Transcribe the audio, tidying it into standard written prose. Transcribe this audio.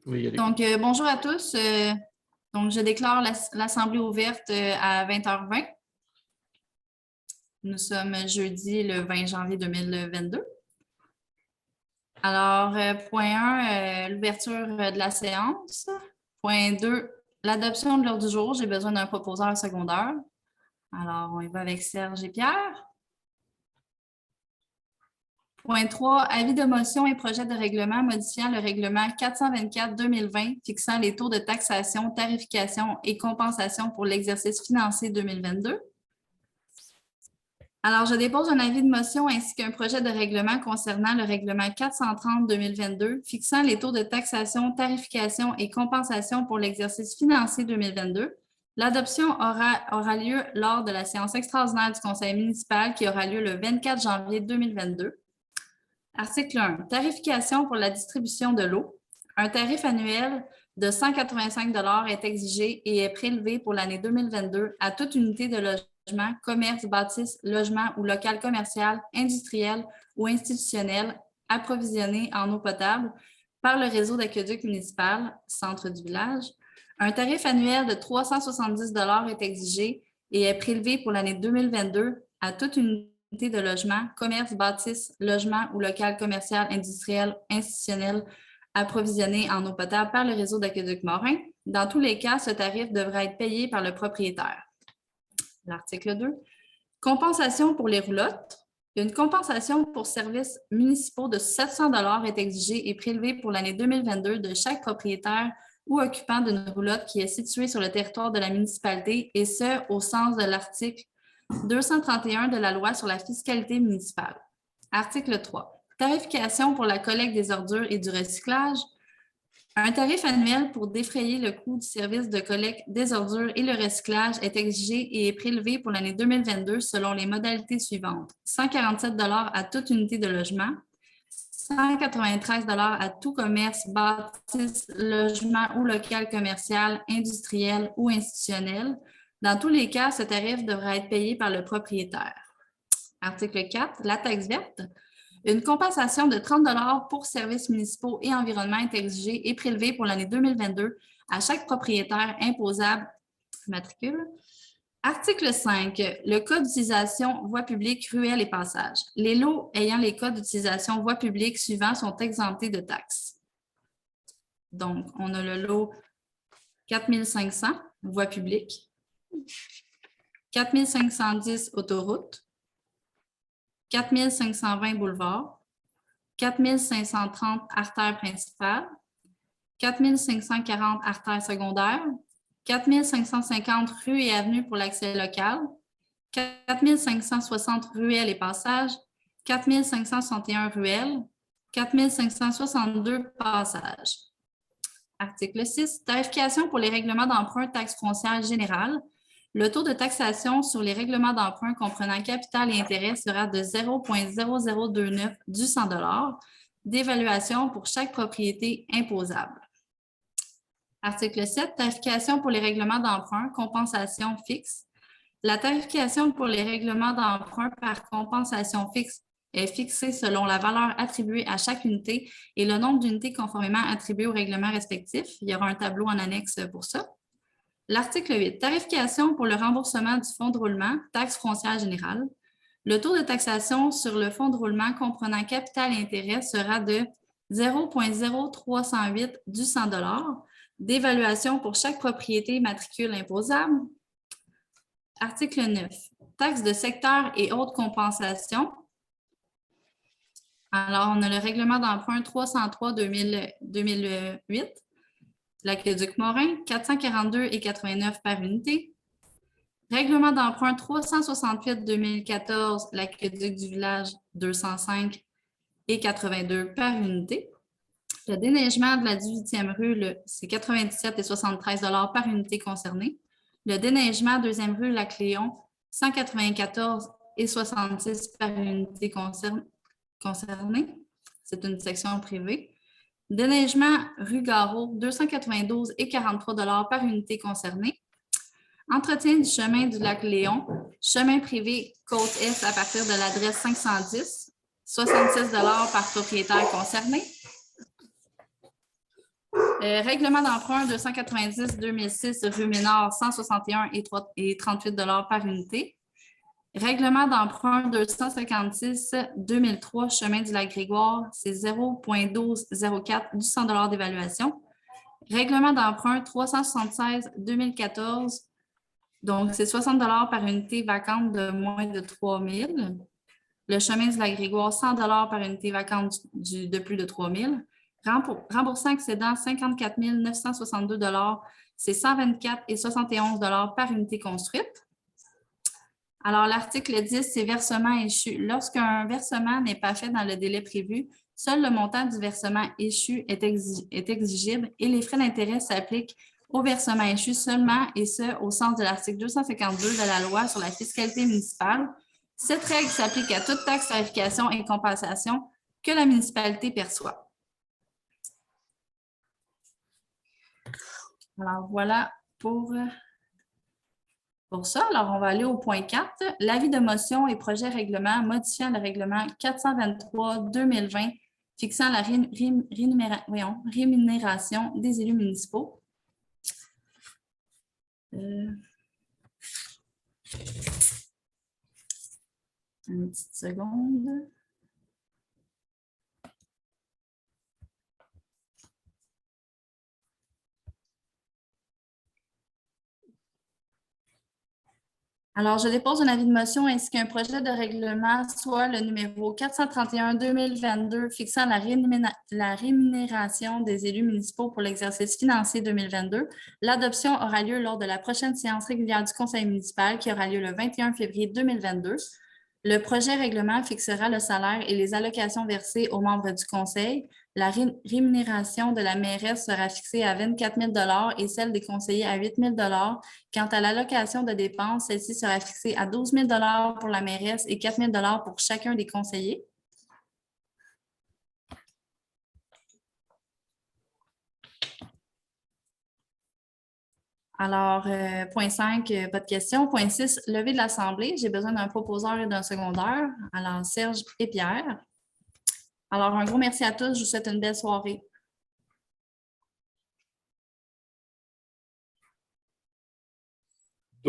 Oui, Donc, bonjour à tous. Donc, je déclare l'Assemblée ouverte à 20h20. Nous sommes jeudi le 20 janvier 2022. Alors, point 1, l'ouverture de la séance. Point 2, l'adoption de l'ordre du jour. J'ai besoin d'un proposeur secondaire. Alors, on y va avec Serge et Pierre. Point 3, avis de motion et projet de règlement modifiant le règlement 424-2020 fixant les taux de taxation, tarification et compensation pour l'exercice financier 2022. Alors, je dépose un avis de motion ainsi qu'un projet de règlement concernant le règlement 430-2022 fixant les taux de taxation, tarification et compensation pour l'exercice financier 2022. L'adoption aura lieu lors de la séance extraordinaire du Conseil municipal qui aura lieu le 24 janvier 2022. Article 1. Tarification pour la distribution de l'eau. Un tarif annuel de 185 $ est exigé et est prélevé pour l'année 2022 à toute unité de logement, commerce, bâtisse, logement ou local commercial, industriel ou institutionnel approvisionné en eau potable par le réseau d'aqueduc municipal, centre du village. Un tarif annuel de 370 $ est exigé et est prélevé pour l'année 2022 à toute unité de logement, commerce, bâtisse, logement ou local commercial, industriel, institutionnel approvisionné en eau potable par le réseau d'aqueduc Morin. Dans tous les cas, ce tarif devra être payé par le propriétaire. L'article 2. Compensation pour les roulottes. Une compensation pour services municipaux de 700 $ est exigée et prélevée pour l'année 2022 de chaque propriétaire ou occupant d'une roulotte qui est située sur le territoire de la municipalité, et ce, au sens de l'article 231 de la loi sur la fiscalité municipale. Article 3. Tarification pour la collecte des ordures et du recyclage. Un tarif annuel pour défrayer le coût du service de collecte des ordures et le recyclage est exigé et est prélevé pour l'année 2022 selon les modalités suivantes. 147 $ à toute unité de logement, 193 $ à tout commerce, bâtisse, logement ou local commercial, industriel ou institutionnel. Dans tous les cas, ce tarif devra être payé par le propriétaire. Article 4. La taxe verte. Une compensation de 30 $ pour services municipaux et environnement est exigée et prélevée pour l'année 2022 à chaque propriétaire imposable matricule. Article 5. Le code d'utilisation voie publique, ruelles et passages. Les lots ayant les codes d'utilisation voie publique suivants sont exemptés de taxes. Donc, on a le lot 4500, voie publique, 4510 autoroute, 4520 boulevard, 4530 artères principales, 4540 artères secondaires, 4550 rues et avenues pour l'accès local, 4560 ruelles et passages, 4561 ruelles, 4562 passages. Article 6. Tarification pour les règlements d'emprunt taxe foncière générale. Le taux de taxation sur les règlements d'emprunt comprenant capital et intérêt sera de 0,0029 du 100 $ d'évaluation pour chaque propriété imposable. Article 7. Tarification pour les règlements d'emprunt, compensation fixe. La tarification pour les règlements d'emprunt par compensation fixe est fixée selon la valeur attribuée à chaque unité et le nombre d'unités conformément attribuées au règlement respectif. Il y aura un tableau en annexe pour ça. L'article 8. Tarification pour le remboursement du fonds de roulement, taxe foncière générale. Le taux de taxation sur le fonds de roulement comprenant capital et intérêt sera de 0,0308 du 100 $ d'évaluation pour chaque propriété matricule imposable. Article 9. Taxe de secteur et autres compensations. Alors, on a le règlement d'emprunt 303-2008, l'aqueduc Morin, 442,89 par unité. Règlement d'emprunt 368-2014, l'aqueduc du village, 205,82 par unité. Le déneigement de la 18e rue, c'est 97,73 $ par unité concernée. Le déneigement 2e rue Lac-Léon, 194,66 par unité concernée. C'est une section privée. Déneigement rue Garot, 292,43 $ par unité concernée. Entretien du chemin du Lac-Léon, chemin privé Côte-Est à partir de l'adresse 510, 66 $ par propriétaire concerné. Règlement d'emprunt 290-2006, rue Ménard, 161 et 38 par unité. Règlement d'emprunt 256-2003, chemin du Lac-Grégoire, c'est 0,1204 du 100 d'évaluation. Règlement d'emprunt 376-2014, donc c'est 60 par unité vacante de moins de 3 000. Le chemin du Lac-Grégoire, 100 par unité vacante de plus de 3 000. Remboursant excédent 54 962 c'est 124 et 71 par unité construite. Alors, l'article 10, c'est versement échu. Lorsqu'un versement n'est pas fait dans le délai prévu, seul le montant du versement échu est exigible et les frais d'intérêt s'appliquent au versement échu seulement, et ce, au sens de l'article 252 de la loi sur la fiscalité municipale. Cette règle s'applique à toute taxe, tarification et compensation que la municipalité perçoit. Alors, voilà pour ça. Alors, on va aller au point 4. L'avis de motion et projet règlement modifiant le règlement 423-2020 fixant la rémunération des élus municipaux. Une petite seconde. Alors, je dépose un avis de motion ainsi qu'un projet de règlement, soit le numéro 431-2022, fixant la rémunération des élus municipaux pour l'exercice financier 2022. L'adoption aura lieu lors de la prochaine séance régulière du Conseil municipal qui aura lieu le 21 février 2022. Le projet règlement fixera le salaire et les allocations versées aux membres du Conseil. La rémunération de la mairesse sera fixée à 24 000 et celle des conseillers à 8 000 Quant à l'allocation de dépenses, celle-ci sera fixée à 12 000 pour la mairesse et 4 000 pour chacun des conseillers. Alors, point 5, pas de question. Point 6, levée de l'Assemblée. J'ai besoin d'un proposeur et d'un secondaire. Alors, Serge et Pierre. Alors, un gros merci à tous. Je vous souhaite une belle soirée.